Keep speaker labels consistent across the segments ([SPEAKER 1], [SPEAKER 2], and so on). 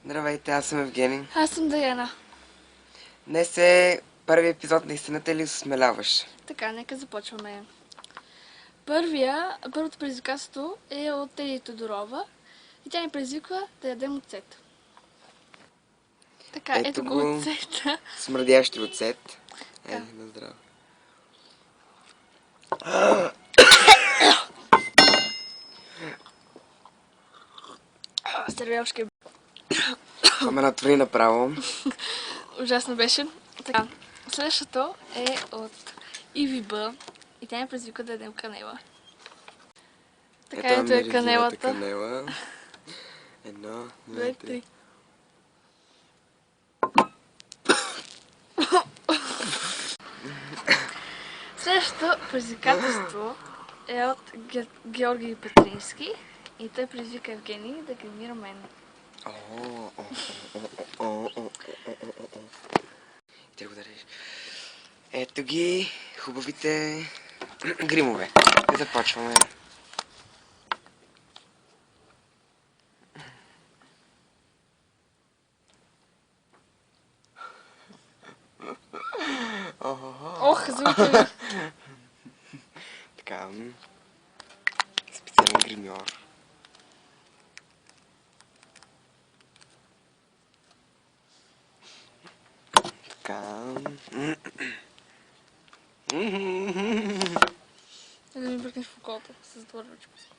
[SPEAKER 1] Здравейте, аз съм Евгений.
[SPEAKER 2] Аз съм Даяна.
[SPEAKER 1] Днес е първи епизод на Истината или осмеляваш?
[SPEAKER 2] Така, нека започваме. Първото предизвикателство е от Теди Тодорова и тя ни предизвиква да ядем оцет. Така, ето го оцета.
[SPEAKER 1] Смърдящи оцет. Айде, на здраве.
[SPEAKER 2] Стервялшки.
[SPEAKER 1] Ама натвори направо.
[SPEAKER 2] Ужасно беше. Така, следващото е от ИВБ и тя ни предизвиква да ядем канела. Така, ето е канелата.
[SPEAKER 1] Канела. Едно, две, три.
[SPEAKER 2] Следващото предизвикателство е от Георги Петрински и той предизвика Евгений да гримира мен.
[SPEAKER 1] Ти го дариш. Ето ги хубавите гримове. Започваме.
[SPEAKER 2] Ох, звука ми!
[SPEAKER 1] Така, специален гримьор. Така.
[SPEAKER 2] Да ми бръкнеш в околата с двор ръчко си.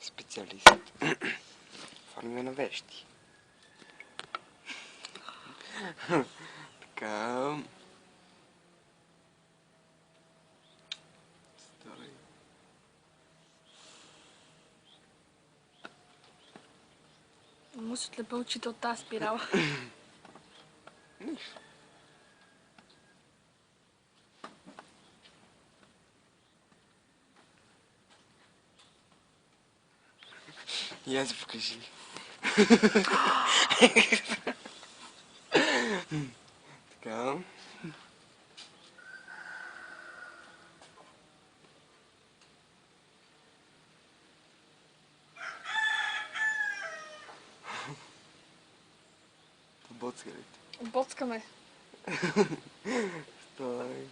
[SPEAKER 1] Специалист. Форми на вещи. Така. Стой.
[SPEAKER 2] Му се отлепа очите от тази спирала.
[SPEAKER 1] И аз покажи. Така. Боцка ли?
[SPEAKER 2] Боцкаме.
[SPEAKER 1] Стой.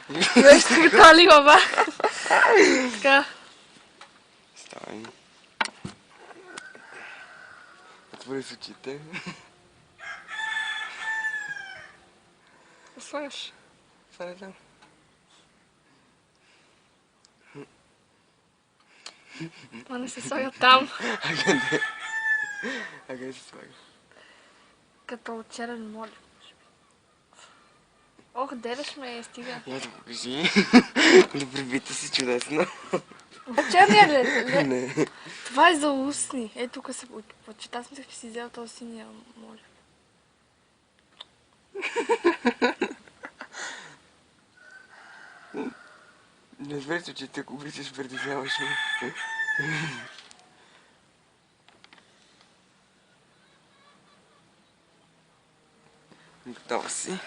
[SPEAKER 2] Виж така ли, баба? Така.
[SPEAKER 1] Стой. Отвори с очите.
[SPEAKER 2] Слагаш.
[SPEAKER 1] Това не знам.
[SPEAKER 2] Това не се слага там.
[SPEAKER 1] А къде се слага?
[SPEAKER 2] Като черен моли. Ох, дереш ме, стига.
[SPEAKER 1] Я да покажи. Добребита си чудесно.
[SPEAKER 2] Черния ли?
[SPEAKER 1] Не.
[SPEAKER 2] Това е за устни. Ето тук се почита. Аз мислех, че си взел този синия моли.
[SPEAKER 1] Не звери с очите, ако обичаш, притесняваш ме. Готова си.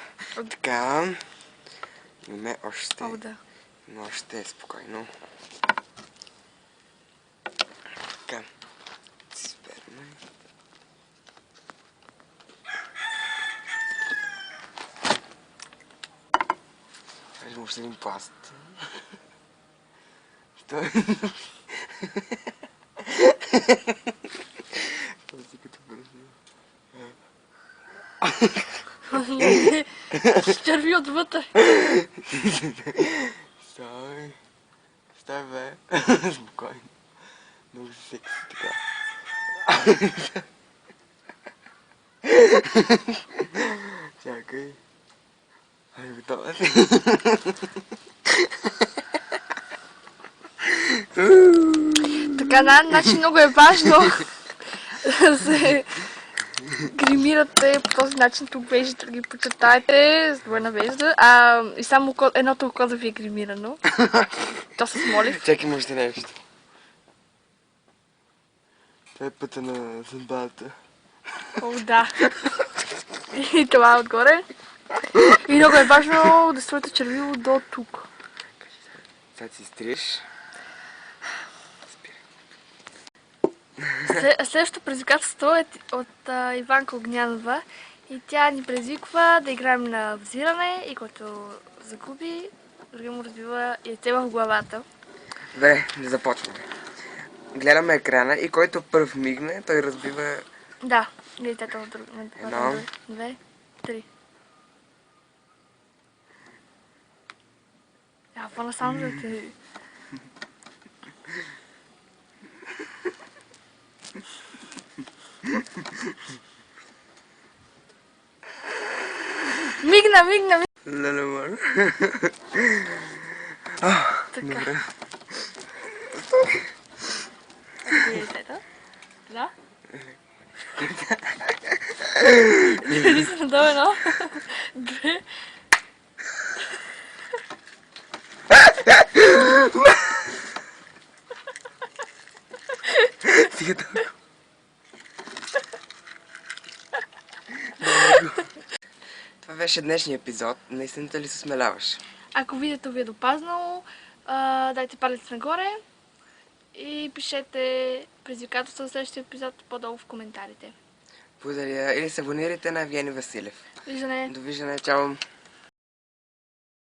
[SPEAKER 1] Така. Имаме още.
[SPEAKER 2] О, да.
[SPEAKER 1] Но още е спокойно. Така. Сперме. Кажем още един пласт. Стой. Този като бързи.
[SPEAKER 2] Черви отвътре.
[SPEAKER 1] Стой. Стой, бе. Спокойно. Много си секси така. Чакай. Ай, готова си.
[SPEAKER 2] Така, значи много е важно да се гримирате по този начин. Тук веждите да ги почертаете с двойна вежда, и само едното око да ви е гримирано. То с молив.
[SPEAKER 1] Чакай, може да нещо. Това е пътя на съдбата.
[SPEAKER 2] О, да. И това е отгоре. И много е важно да строите червило до тук.
[SPEAKER 1] Сега си стриеш.
[SPEAKER 2] Следващото предизвикателство е от Иванка Огнянова. И тя ни предизвиква да играем на взиране и който загуби, другия му разбива яйце в главата.
[SPEAKER 3] Добре, да започваме. Гледаме екрана и който пръв мигне, той разбива...
[SPEAKER 2] Да, яйцето на друг.
[SPEAKER 3] Едно.
[SPEAKER 2] 2, 3. По-насам да ти... Мигна.
[SPEAKER 3] Лелемар.
[SPEAKER 2] Така.
[SPEAKER 3] Добре.
[SPEAKER 2] Яйцето. Да. Дали се надолу едно? 2.
[SPEAKER 3] Стига толкова. Това беше днешния епизод. Наистина ли се смеляваш?
[SPEAKER 2] Ако видеото ви е допазнало, дайте палец нагоре и пишете предизвикателство за следващия епизод по-долу в коментарите.
[SPEAKER 3] Благодаря. Или се абонирайте на Евгений Василев.
[SPEAKER 2] Виждане!
[SPEAKER 3] Довиждане. Чао!